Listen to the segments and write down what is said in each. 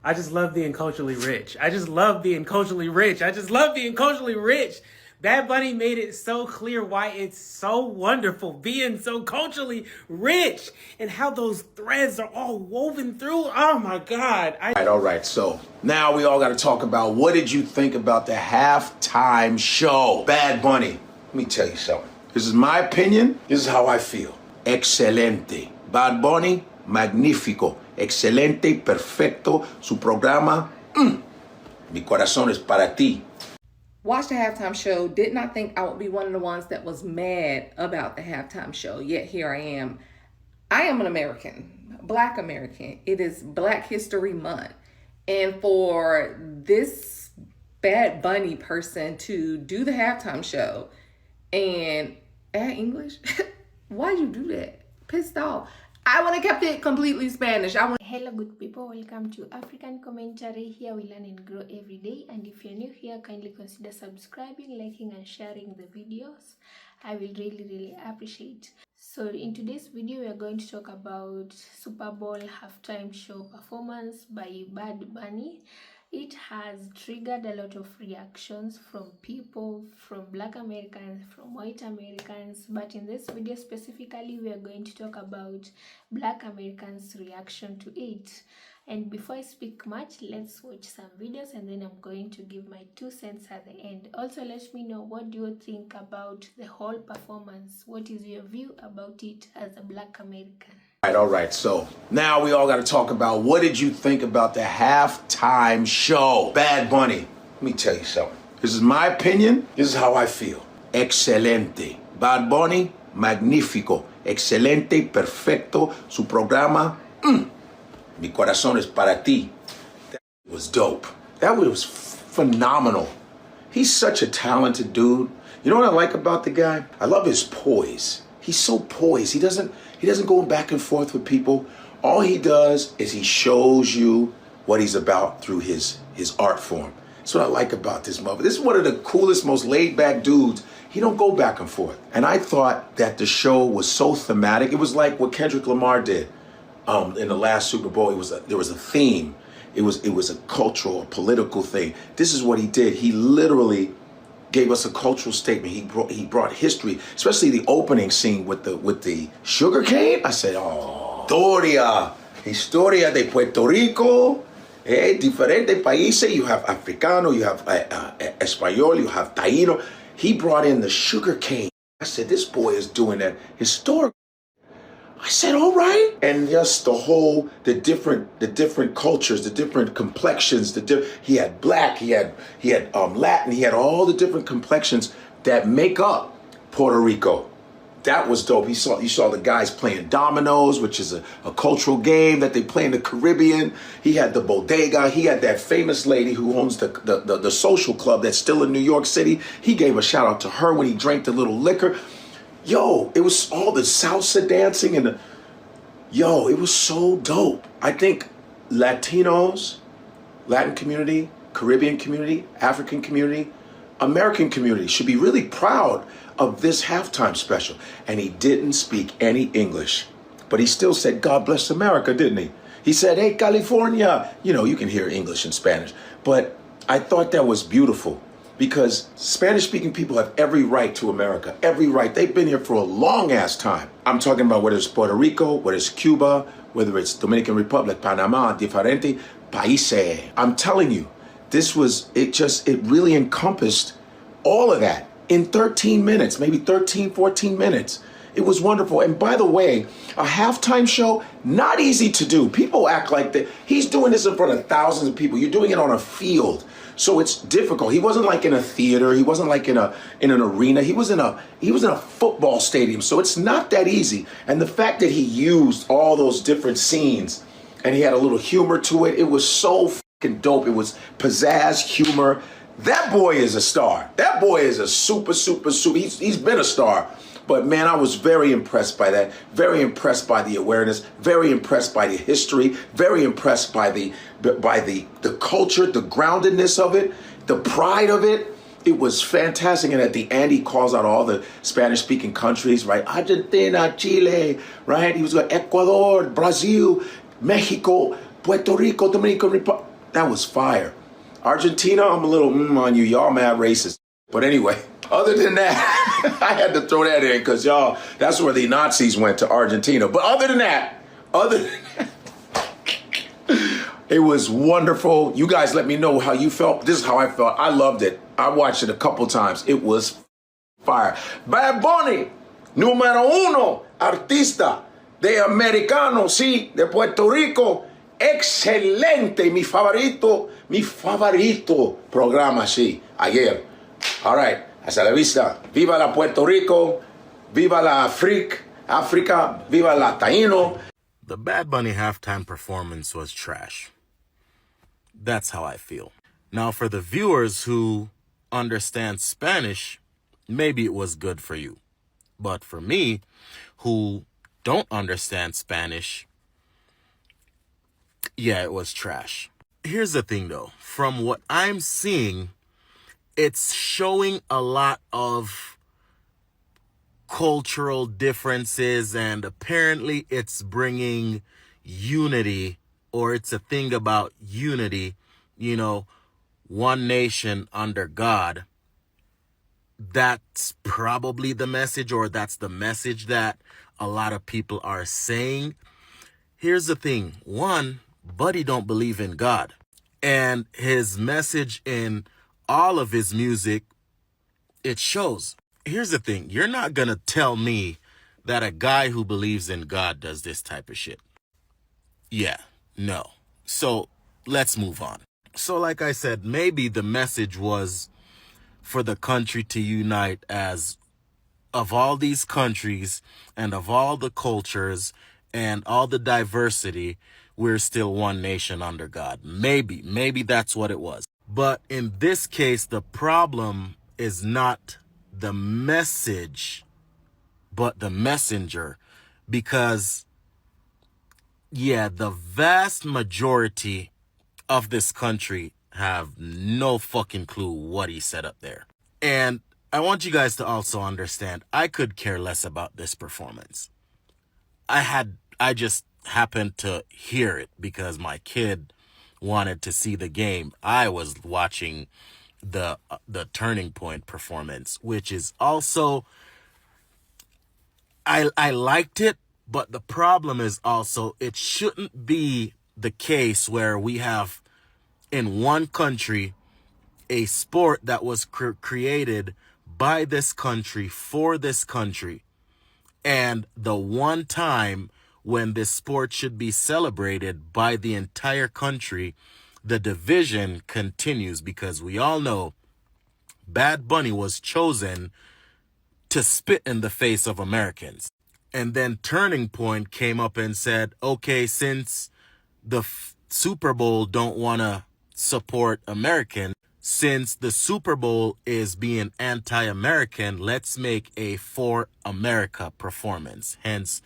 I just love being culturally rich. I just love being culturally rich. I just love being culturally rich. Bad Bunny made it so clear why it's so wonderful being so culturally rich and how those threads are all woven through. Oh my God. All right. So now we all got to talk about what did you think about the halftime show? Bad Bunny. Let me tell you something. This is my opinion. This is how I feel. Excelente. Bad Bunny, magnífico. Excelente, perfecto. Su programa, mi corazón es para ti. Watched the halftime show, did not think I would be one of the ones that was mad about the halftime show, yet here I am. I am an American, Black American. It is Black History Month. And for this Bad Bunny person to do the halftime show and add English, why'd you do that? Pissed off. I would have kept it completely Spanish. Hello good people, welcome to African Commentary. Here we learn and grow every day, and if you're new here, kindly consider subscribing, liking and sharing the videos. I will really appreciate. So in today's video we are going to talk about Super Bowl halftime show performance by Bad Bunny. It has triggered a lot of reactions from people, from Black Americans, from white Americans, but in this video specifically we are going to talk about Black Americans' reaction to it. And before I speak much, let's watch some videos and then I'm going to give my 2 cents at the end. Also let me know, what do you think about the whole performance? What is your view about it as a Black American? All right. So now we all got to talk about what did you think about the halftime show? Bad Bunny. Let me tell you something. This is my opinion. This is how I feel. Excelente. Bad Bunny, magnífico. Excelente, perfecto. Su programa, mi corazón es para ti. That was dope. That was phenomenal. He's such a talented dude. You know what I like about the guy? I love his poise. He's so poised. He doesn't go back and forth with people. All he does is he shows you what he's about through his art form. That's what I like about this mother. This is one of the coolest, most laid back dudes. He don't go back and forth. And I thought that the show was so thematic. It was like what Kendrick Lamar did in the last Super Bowl. There was a theme. It was a cultural, a political thing. This is what he did. He literally gave us a cultural statement. He brought history, especially the opening scene with the sugar cane. I said, oh, historia de Puerto Rico, diferentes países. You have Africano, you have Español, you have Taíno. He brought in the sugar cane. I said, this boy is doing that historical. I said, all right. And just the different cultures, the different complexions, he had black, he had Latin, he had all the different complexions that make up Puerto Rico. That was dope. You saw the guys playing dominoes, which is a cultural game that they play in the Caribbean. He had the bodega. He had that famous lady who owns the social club that's still in New York City. He gave a shout out to her when he drank the little liquor. Yo, it was all the salsa dancing and it was so dope. I think Latinos, Latin community, Caribbean community, African community, American community should be really proud of this halftime special. And he didn't speak any English, but he still said, God bless America, didn't he? He said, hey, California. You know, you can hear English and Spanish, but I thought that was beautiful. Because Spanish-speaking people have every right to America, every right. They've been here for a long-ass time. I'm talking about whether it's Puerto Rico, whether it's Cuba, whether it's Dominican Republic, Panama, diferente países. I'm telling you, it really encompassed all of that in 13 minutes, maybe 13, 14 minutes. It was wonderful. And by the way, a halftime show, not easy to do. People act like that. He's doing this in front of thousands of people. You're doing it on a field. So it's difficult. He wasn't like in a theater. He wasn't like in an arena. He was in a football stadium. So it's not that easy. And the fact that he used all those different scenes and he had a little humor to it, it was so fucking dope. It was pizzazz, humor. That boy is a star. That boy is a super. He's been a star. But man, I was very impressed by that. Very impressed by the awareness. Very impressed by the history. Very impressed by the culture, the groundedness of it, the pride of it. It was fantastic. And at the end, he calls out all the Spanish-speaking countries, right? Argentina, Chile, right? He was going Ecuador, Brazil, Mexico, Puerto Rico, Dominican Republic. That was fire. Argentina, I'm a little on you. Y'all mad racist. But anyway, other than that, I had to throw that in because y'all, that's where the Nazis went, to Argentina. But other than that, it was wonderful. You guys let me know how you felt. This is how I felt. I loved it. I watched it a couple times. It was fire. Bad Bunny, número uno, artista de americano, sí, de Puerto Rico. Excelente, mi favorito programa, sí, ayer. All right, hasta la vista. Viva la Puerto Rico, viva la Africa, viva la Taíno. The Bad Bunny halftime performance was trash. That's how I feel. Now, for the viewers who understand Spanish, maybe it was good for you. But for me, who don't understand Spanish, yeah, it was trash. Here's the thing, though. From what I'm seeing, it's showing a lot of cultural differences, and apparently it's bringing unity, or it's a thing about unity, you know, one nation under God. That's probably the message, or that's the message that a lot of people are saying. Here's the thing. One, Buddy don't believe in God. And his message in all of his music, it shows. Here's the thing. You're not going to tell me that a guy who believes in God does this type of shit. Yeah, no. So let's move on. So like I said, maybe the message was for the country to unite, as of all these countries and of all the cultures and all the diversity, we're still one nation under God. Maybe that's what it was. But in this case, the problem is not the message, but the messenger. Because, yeah, the vast majority of this country have no fucking clue what he said up there. And I want you guys to also understand, I could care less about this performance. I just happened to hear it because my kid wanted to see the game. I was watching the Turning Point performance, which is also, I liked it, but the problem is also it shouldn't be the case where we have in one country a sport that was created by this country for this country, and the one time when this sport should be celebrated by the entire country, the division continues, because we all know Bad Bunny was chosen to spit in the face of Americans. And then Turning Point came up and said, okay, since the Super Bowl don't want to support American, since the Super Bowl is being anti-American, let's make a For America performance. Hence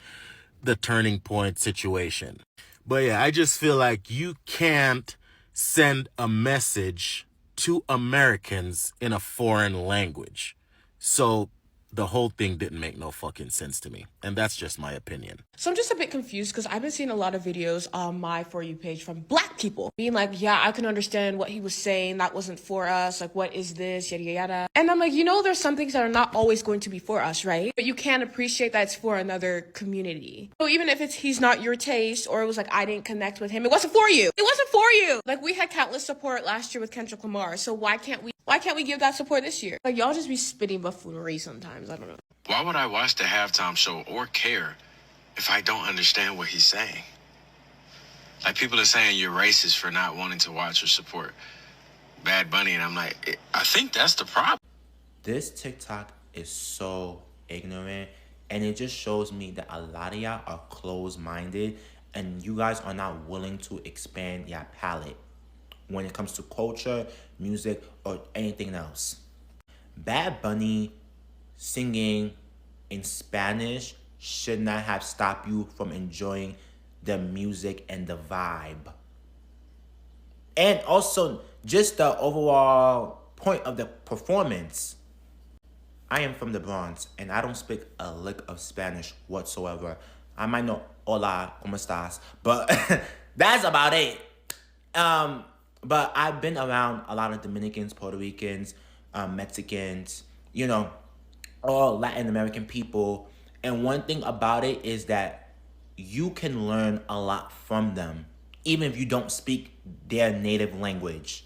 the Turning Point situation. But yeah, I just feel like you can't send a message to Americans in a foreign language. So the whole thing didn't make no fucking sense to me. And that's just my opinion. So I'm just a bit confused because I've been seeing a lot of videos on my For You page from Black people being like, yeah, I can understand what he was saying. That wasn't for us. Like, what is this? Yada, yada. And I'm like, there's some things that are not always going to be for us, right? But you can appreciate that it's for another community. So even if he's not your taste, or it was like, I didn't connect with him, it wasn't for you. It wasn't for you. Like, we had countless support last year with Kendrick Lamar. So why can't we give that support this year? Like, y'all just be spitting buffoonery sometimes. I don't know. Why would I watch the halftime show or care if I don't understand what he's saying? Like, people are saying you're racist for not wanting to watch or support Bad Bunny, and I'm like, I think that's the problem. This TikTok is so ignorant, and it just shows me that a lot of y'all are closed-minded, and you guys are not willing to expand your palette when it comes to culture, music, or anything else. Bad Bunny singing in Spanish should not have stopped you from enjoying the music and the vibe. And also just the overall point of the performance. I am from the Bronx and I don't speak a lick of Spanish whatsoever. I might know hola, ¿cómo estás? But that's about it. But I've been around a lot of Dominicans, Puerto Ricans, Mexicans, all Latin American people. And one thing about it is that you can learn a lot from them, even if you don't speak their native language.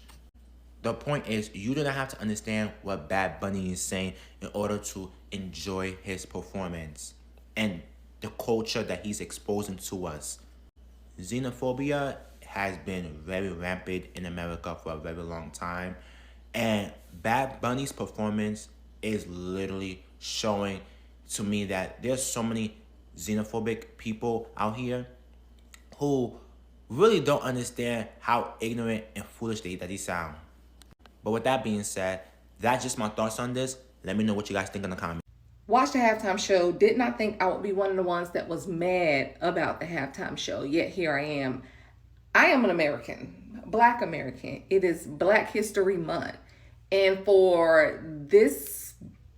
The point is, you do not have to understand what Bad Bunny is saying in order to enjoy his performance and the culture that he's exposing to us. Xenophobia has been very rampant in America for a very long time. And Bad Bunny's performance is literally showing to me that there's so many xenophobic people out here who really don't understand how ignorant and foolish they sound. But with that being said, that's just my thoughts on this. Let me know what you guys think in the comments. Watched the halftime show, did not think I would be one of the ones that was mad about the halftime show, yet here I am. I am an American, Black American. It is Black History Month. And for this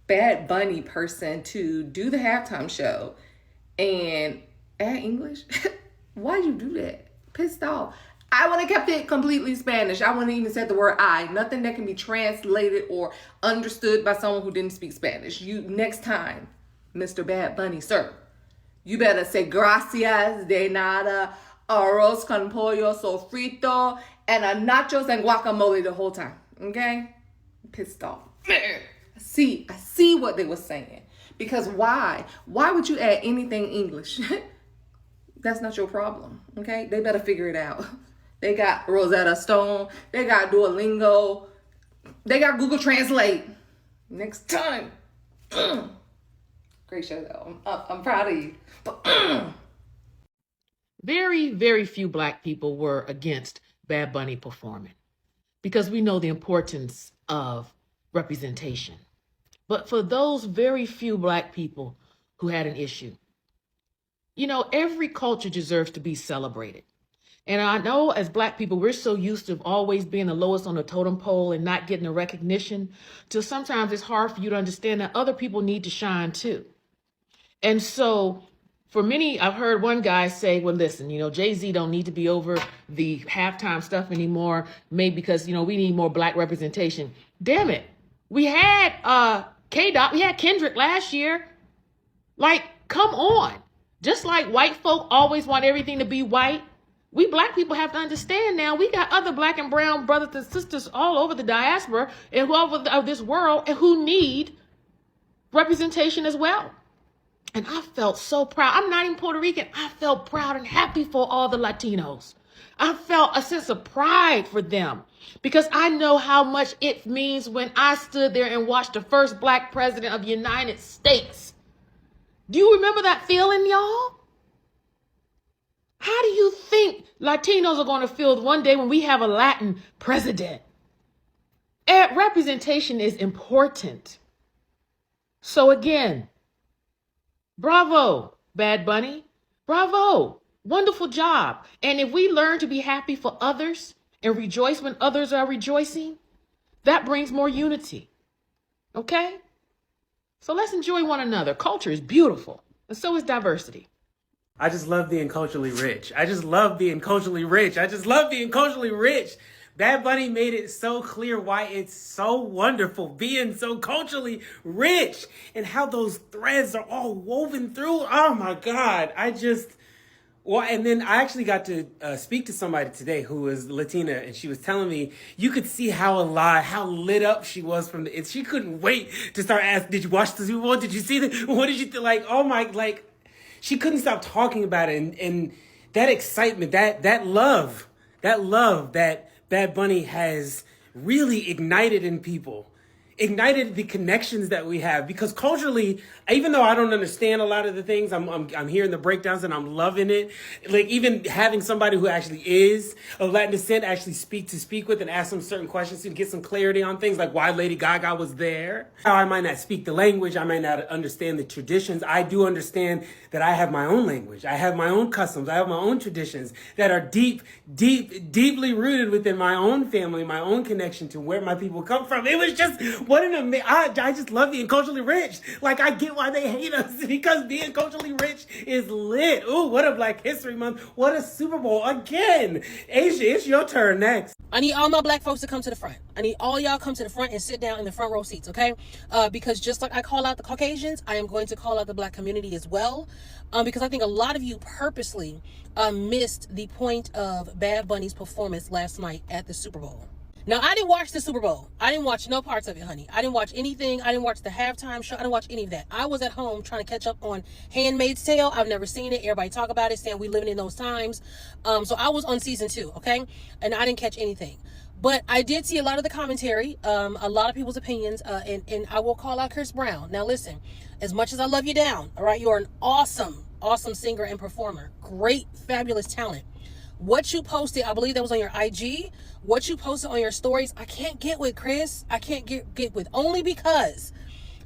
Bad Bunny person to do the halftime show and add English, why'd you do that? Pissed off. I would have kept it completely Spanish. I wouldn't even said the word I. Nothing that can be translated or understood by someone who didn't speak Spanish. You, next time, Mr. Bad Bunny, sir, you better say gracias de nada, arroz con pollo sofrito, and a nachos and guacamole the whole time. Okay? Pissed off. I see what they were saying. Because why? Why would you add anything English? That's not your problem. Okay? They better figure it out. They got Rosetta Stone. They got Duolingo. They got Google Translate. Next time. Great show, though. I'm proud of you. Very, very few Black people were against Bad Bunny performing because we know the importance of representation. But for those very few Black people who had an issue, every culture deserves to be celebrated. And I know as Black people, we're so used to always being the lowest on the totem pole and not getting the recognition, till sometimes it's hard for you to understand that other people need to shine too. And so for many, I've heard one guy say, well, listen, Jay-Z don't need to be over the halftime stuff anymore, maybe because, we need more Black representation. Damn it. We had K-Dot, we had Kendrick last year. Like, come on. Just like white folk always want everything to be white, we Black people have to understand now we got other Black and brown brothers and sisters all over the diaspora and all over this world and who need representation as well. And I felt so proud. I'm not even Puerto Rican. I felt proud and happy for all the Latinos. I felt a sense of pride for them because I know how much it means when I stood there and watched the first Black president of the United States. Do you remember that feeling, y'all? How do you think Latinos are going to feel one day when we have a Latin president? And representation is important. So again, bravo, Bad Bunny. Bravo. Wonderful job. And if we learn to be happy for others and rejoice when others are rejoicing, that brings more unity. Okay? So let's enjoy one another. Culture is beautiful, and so is diversity. I just love being culturally rich. I just love being culturally rich. I just love being culturally rich. Bad Bunny made it so clear why it's so wonderful being so culturally rich and how those threads are all woven through. Oh my God. And then I actually got to speak to somebody today who was Latina, and she was telling me you could see how lit up she was from the. She couldn't wait to start asking, "Did you watch the Super Bowl? Did you see the? What did you think?" Like, oh my, like, she couldn't stop talking about it, and that excitement, that love that Bad Bunny has really ignited in people. Ignited the connections that we have, because culturally, even though I don't understand a lot of the things, I'm hearing the breakdowns and I'm loving it. Like, even having somebody who actually is of Latin descent actually speak with and ask them certain questions to get some clarity on things, like why Lady Gaga was there. How I might not speak the language, I might not understand the traditions. I do understand that I have my own language, I have my own customs, I have my own traditions that are deeply rooted within my own family, my own connection to where my people come from. It was just What an amazing, I just love being culturally rich. Like, I get why they hate us because being culturally rich is lit. Ooh, what a Black History Month. What a Super Bowl. Again, Asia, it's your turn next. I need all my black folks to come to the front. I need all y'all come to the front and sit down in the front row seats, okay? Because just like I call out the Caucasians, I am going to call out the Black community as well. Because I think a lot of you purposely missed the point of Bad Bunny's performance last night at the Super Bowl. Now, I didn't watch the Super Bowl. I didn't watch no parts of it, honey. I didn't watch anything. I didn't watch the halftime show. I didn't watch any of that. I was at home trying to catch up on Handmaid's Tale. I've never seen it. Everybody talk about it, saying we living in those times. So I was on season 2, okay? And I didn't catch anything. But I did see a lot of the commentary, a lot of people's opinions, and I will call out Chris Brown. Now, listen, as much as I love you down, all right, you are an awesome, awesome singer and performer. Great, fabulous talent. What you posted, I believe that was on your IG. What you posted on your stories, I can't get with, Chris. I can't get with, only because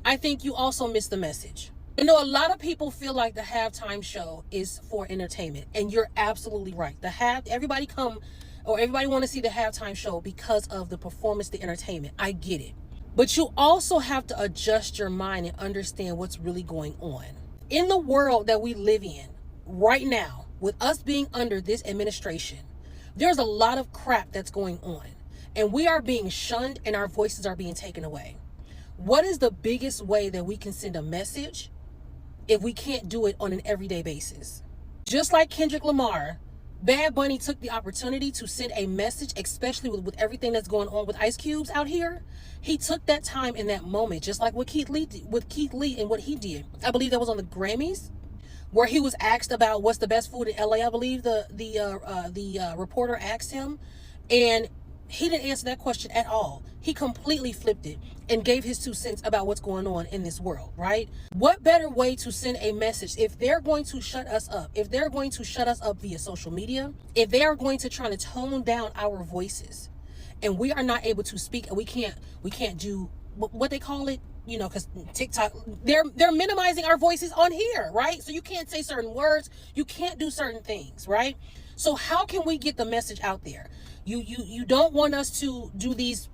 I think you also missed the message. You know, a lot of people feel like the halftime show is for entertainment, and you're absolutely right. Everybody want to see the halftime show because of the performance, the entertainment. I get it. But you also have to adjust your mind and understand what's really going on. In the world that we live in right now, with us being under this administration, there's a lot of crap that's going on. And we are being shunned and our voices are being taken away. What is the biggest way that we can send a message if we can't do it on an everyday basis? Just like Kendrick Lamar, Bad Bunny took the opportunity to send a message, especially with everything that's going on with Ice Cubes out here. He took that time in that moment, just like what Keith Lee and what he did. I believe that was on the Grammys, where he was asked about what's the best food in LA. I believe the reporter asked him, and he didn't answer that question at all. He completely flipped it and gave his 2 cents about what's going on in this world, right? What better way to send a message if they're going to shut us up, if they're going to shut us up via social media, if they are going to try to tone down our voices, and we are not able to speak, and we can't do what they call it, you know, because TikTok, they're minimizing our voices on here, right? So you can't say certain words, you can't do certain things, right? So how can we get the message out there? You don't want us to do these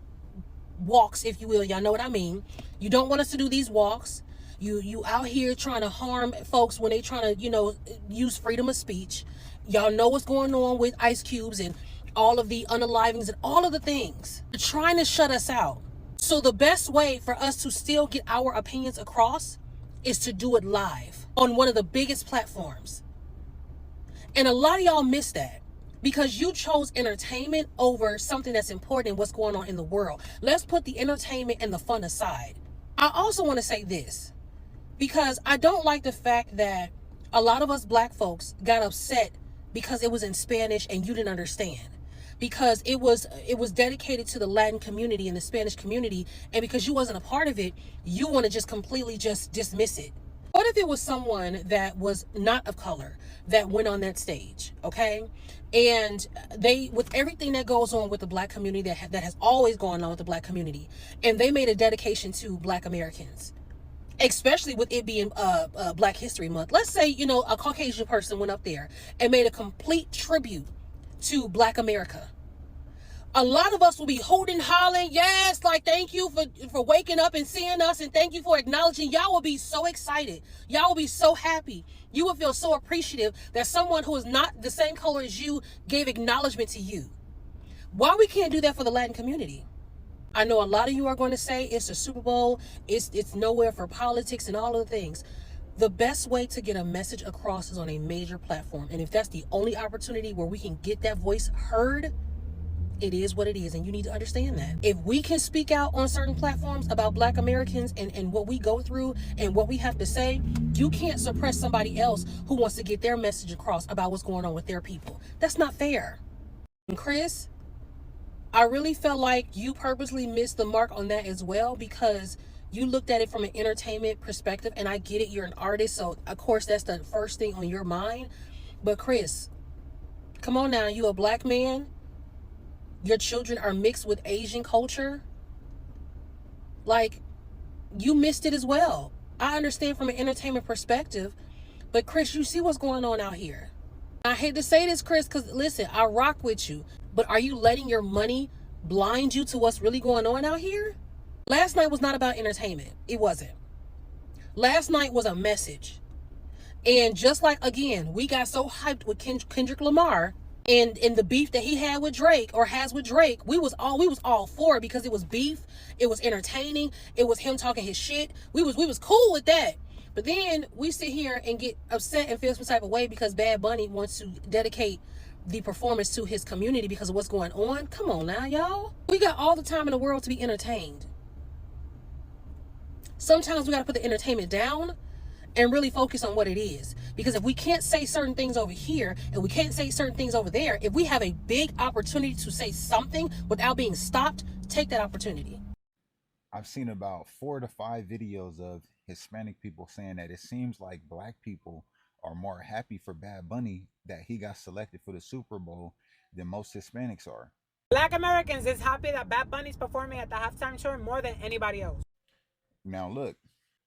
walks, if you will. Y'all know what I mean. You don't want us to do these walks. You out here trying to harm folks when they trying to, you know, use freedom of speech. Y'all know what's going on with Ice Cubes and all of the unalivings and all of the things. They're trying to shut us out. So the best way for us to still get our opinions across is to do it live on one of the biggest platforms. And a lot of y'all miss that because you chose entertainment over something that's important in what's going on in the world. Let's put the entertainment and the fun aside. I also want to say this, because I don't like the fact that a lot of us black folks got upset because it was in Spanish and you didn't understand. Because it was dedicated to the Latin community and the Spanish community, and because you wasn't a part of it, you want to just completely just dismiss it. What if it was someone that was not of color that went on that stage, okay? And they, with everything that goes on with the black community, that has always gone on with the black community, and they made a dedication to Black Americans, especially with it being Black History Month. Let's say, you know, a Caucasian person went up there and made a complete tribute to Black America. A lot of us will be hooting, hollering, yes, like thank you for waking up and seeing us, and thank you for acknowledging. Y'all will be so excited. Y'all will be so happy. You will feel so appreciative that someone who is not the same color as you gave acknowledgement to you. Why we can't do that for the Latin community? I know a lot of you are going to say it's a Super Bowl, it's nowhere for politics and all of the things. The best way to get a message across is on a major platform. And if that's the only opportunity where we can get that voice heard, it is what it is. And you need to understand that. If we can speak out on certain platforms about Black Americans and what we go through and what we have to say, you can't suppress somebody else who wants to get their message across about what's going on with their people. That's not fair. And Chris, I really felt like you purposely missed the mark on that as well, because you looked at it from an entertainment perspective, and I get it, you're an artist, so of course that's the first thing on your mind. But Chris, come on now, you a black man, your children are mixed with Asian culture, like, you missed it as well. I understand from an entertainment perspective, but Chris, you see what's going on out here. I hate to say this, Chris, because listen, I rock with you, but are you letting your money blind you to what's really going on out here? Last night was not about entertainment. It wasn't. Last night was a message. And just like, again, we got so hyped with Kendrick Lamar and the beef that he had with Drake or has with Drake, we was all for it because it was beef, it was entertaining, it was him talking his shit. We was cool with that. But then we sit here and get upset and feel some type of way because Bad Bunny wants to dedicate the performance to his community because of what's going on. Come on now, y'all. We got all the time in the world to be entertained. Sometimes we got to put the entertainment down and really focus on what it is. Because if we can't say certain things over here and we can't say certain things over there, if we have a big opportunity to say something without being stopped, take that opportunity. I've seen about 4 to 5 videos of Hispanic people saying that it seems like black people are more happy for Bad Bunny that he got selected for the Super Bowl than most Hispanics are. Black Americans is happy that Bad Bunny's performing at the halftime show more than anybody else. Now look,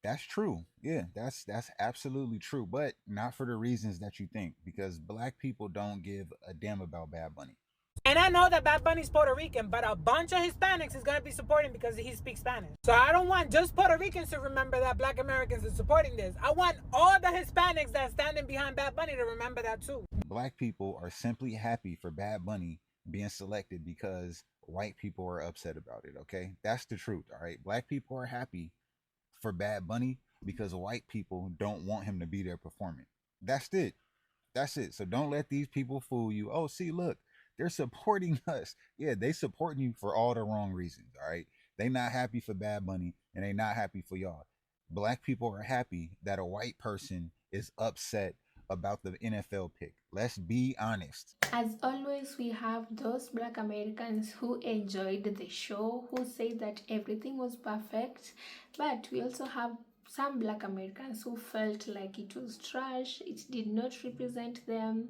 that's true. Yeah, that's absolutely true, but not for the reasons that you think, because black people don't give a damn about Bad Bunny. And I know that Bad Bunny's Puerto Rican, but a bunch of Hispanics is going to be supporting because he speaks Spanish. So I don't want just Puerto Ricans to remember that Black Americans are supporting this. I want all the Hispanics that's standing behind Bad Bunny to remember that too. Black people are simply happy for Bad Bunny being selected because white people are upset about it, okay? That's the truth, all right? Black people are happy for Bad Bunny because white people don't want him to be there performing. That's it. That's it. So don't let these people fool you. Oh, see, look, they're supporting us. Yeah, they supporting you for all the wrong reasons, all right? They not happy for Bad Bunny and they not happy for y'all. Black people are happy that a white person is upset about the NFL pick. Let's be honest. As always, we have those Black Americans who enjoyed the show, who say that everything was perfect, but we also have some Black Americans who felt like it was trash, it did not represent them,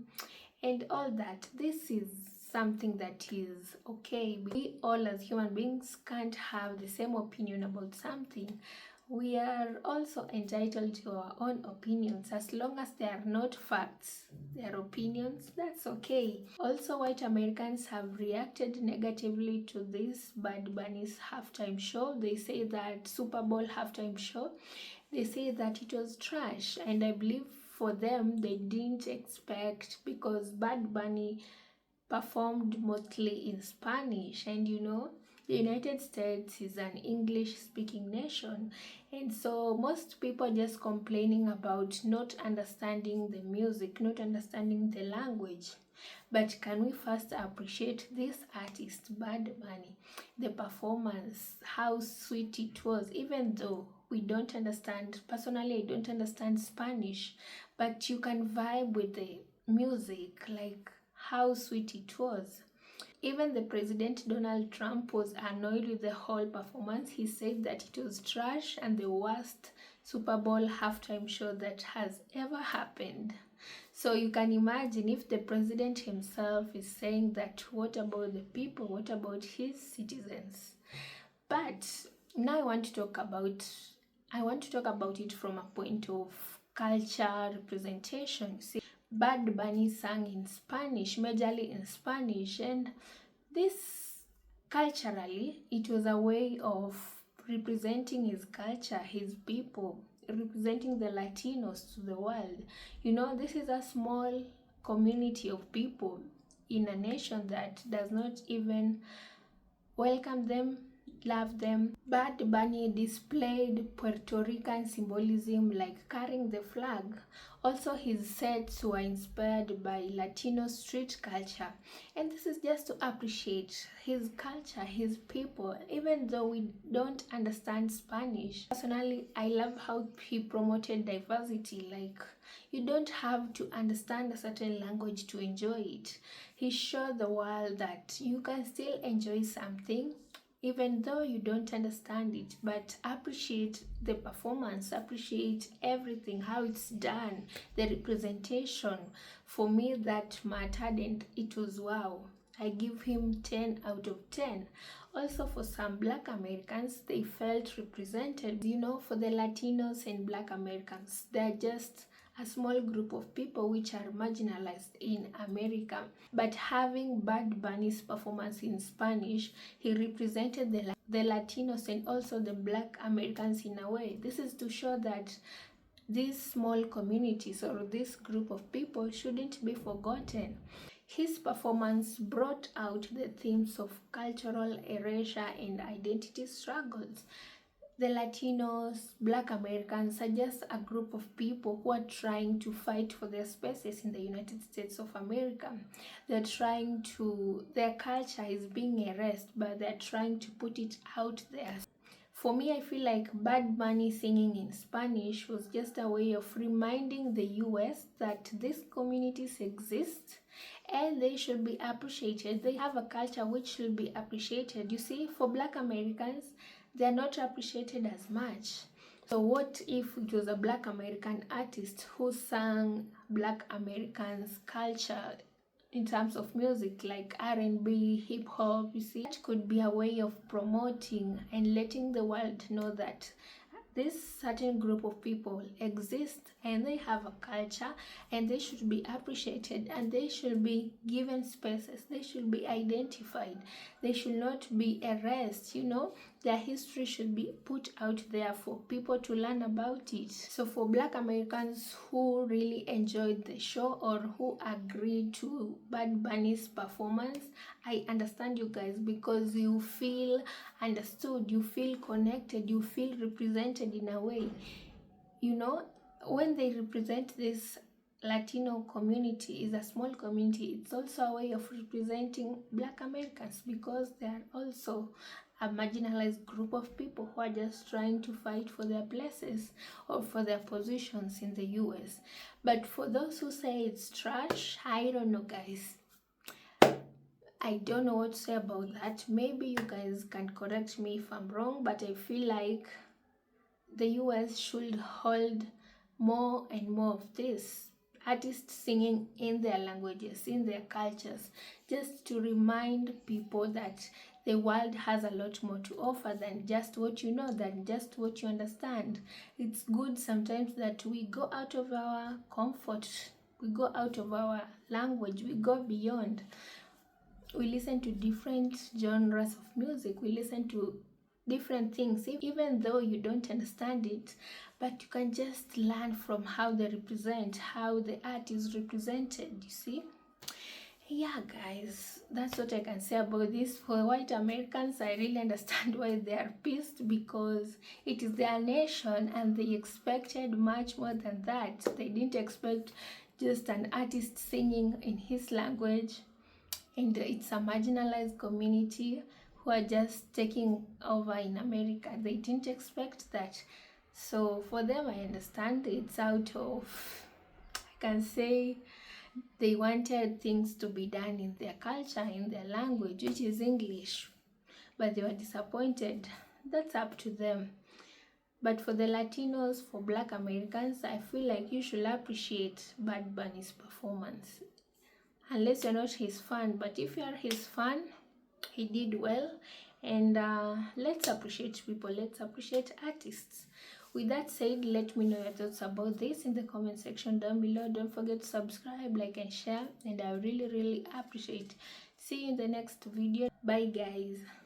and all that. This is something that is okay. We all as human beings can't have the same opinion about something. We are also entitled to our own opinions as long as they are not facts. They are opinions, that's okay. Also, white Americans have reacted negatively to this Bad Bunny's halftime show. They say that Super Bowl halftime show, they say that it was trash, and I believe for them they didn't expect, because Bad Bunny performed mostly in Spanish, and you know, the United States is an English-speaking nation, and so most people just complaining about not understanding the music, not understanding the language. But can we first appreciate this artist, Bad Bunny, the performance, how sweet it was, even though we don't understand, personally I don't understand Spanish, but you can vibe with the music, like how sweet it was. Even the President Donald Trump was annoyed with the whole performance. He said that it was trash and the worst Super Bowl halftime show that has ever happened. So you can imagine if the president himself is saying that, what about the people? What about his citizens? But now I want to talk about it from a point of culture representation. See, Bad Bunny sang in Spanish, majorly in Spanish, and this culturally, it was a way of representing his culture, his people, representing the Latinos to the world. You know, this is a small community of people in a nation that does not even welcome them, love them. Bad Bunny displayed Puerto Rican symbolism like carrying the flag. Also, his sets were inspired by Latino street culture, and this is just to appreciate his culture, his people, even though we don't understand Spanish. Personally, I love how he promoted diversity. Like, you don't have to understand a certain language to enjoy it. He showed the world that you can still enjoy something even though you don't understand it, but appreciate the performance, appreciate everything, how it's done, the representation. For me, that mattered, and it was wow. I give him 10 out of 10. Also, for some Black Americans, they felt represented. You know, for the Latinos and Black Americans, they're just a small group of people which are marginalized in America. But having Bad Bunny's performance in Spanish, he represented the Latinos and also the Black Americans in a way. This is to show that these small communities or this group of people shouldn't be forgotten. His performance brought out the themes of cultural erasure and identity struggles. The Latinos, Black Americans are just a group of people who are trying to fight for their spaces in the United States of America. Their culture is being erased, but they're trying to put it out there. For me, I feel like Bad Bunny singing in Spanish was just a way of reminding the US that these communities exist and they should be appreciated. They have a culture which should be appreciated. You see, for Black Americans, they're not appreciated as much. So what if it was a Black American artist who sang Black Americans' culture in terms of music, like R&B, hip-hop? You see, that could be a way of promoting and letting the world know that this certain group of people exist and they have a culture and they should be appreciated and they should be given spaces. They should be identified. They should not be erased, you know. Their history should be put out there for people to learn about it. So for Black Americans who really enjoyed the show or who agreed to Bad Bunny's performance, I understand you guys, because you feel understood, you feel connected, you feel represented in a way. You know, when they represent this Latino community, is a small community, it's also a way of representing Black Americans, because they are also a marginalized group of people who are just trying to fight for their places or for their positions in the US. But for those who say it's trash, I don't know, guys. I don't know what to say about that. Maybe you guys can correct me if I'm wrong, but I feel like the US should hold more and more of this. Artists singing in their languages, in their cultures, just to remind people that the world has a lot more to offer than just what you know, than just what you understand. It's good sometimes that we go out of our comfort, we go out of our language, we go beyond. We listen to different genres of music, we listen to different things, even though you don't understand it, but you can just learn from how they represent, how the art is represented, you see. Yeah, guys, that's what I can say about this. For white Americans, I really understand why they are pissed, because it is their nation and they expected much more than that. They didn't expect just an artist singing in his language, and it's a marginalized community who are just taking over in America. They didn't expect that. So for them, I understand it's out of, I can say, they wanted things to be done in their culture, in their language, which is English, but they were disappointed. That's up to them. But for the Latinos, for Black Americans, I feel like you should appreciate Bad Bunny's performance. Unless you're not his fan, but if you are his fan, he did well. And let's appreciate people, let's appreciate artists. With that said, let me know your thoughts about this in the comment section down below. Don't forget to subscribe, like and share, and I really appreciate. See you in the next video. Bye guys.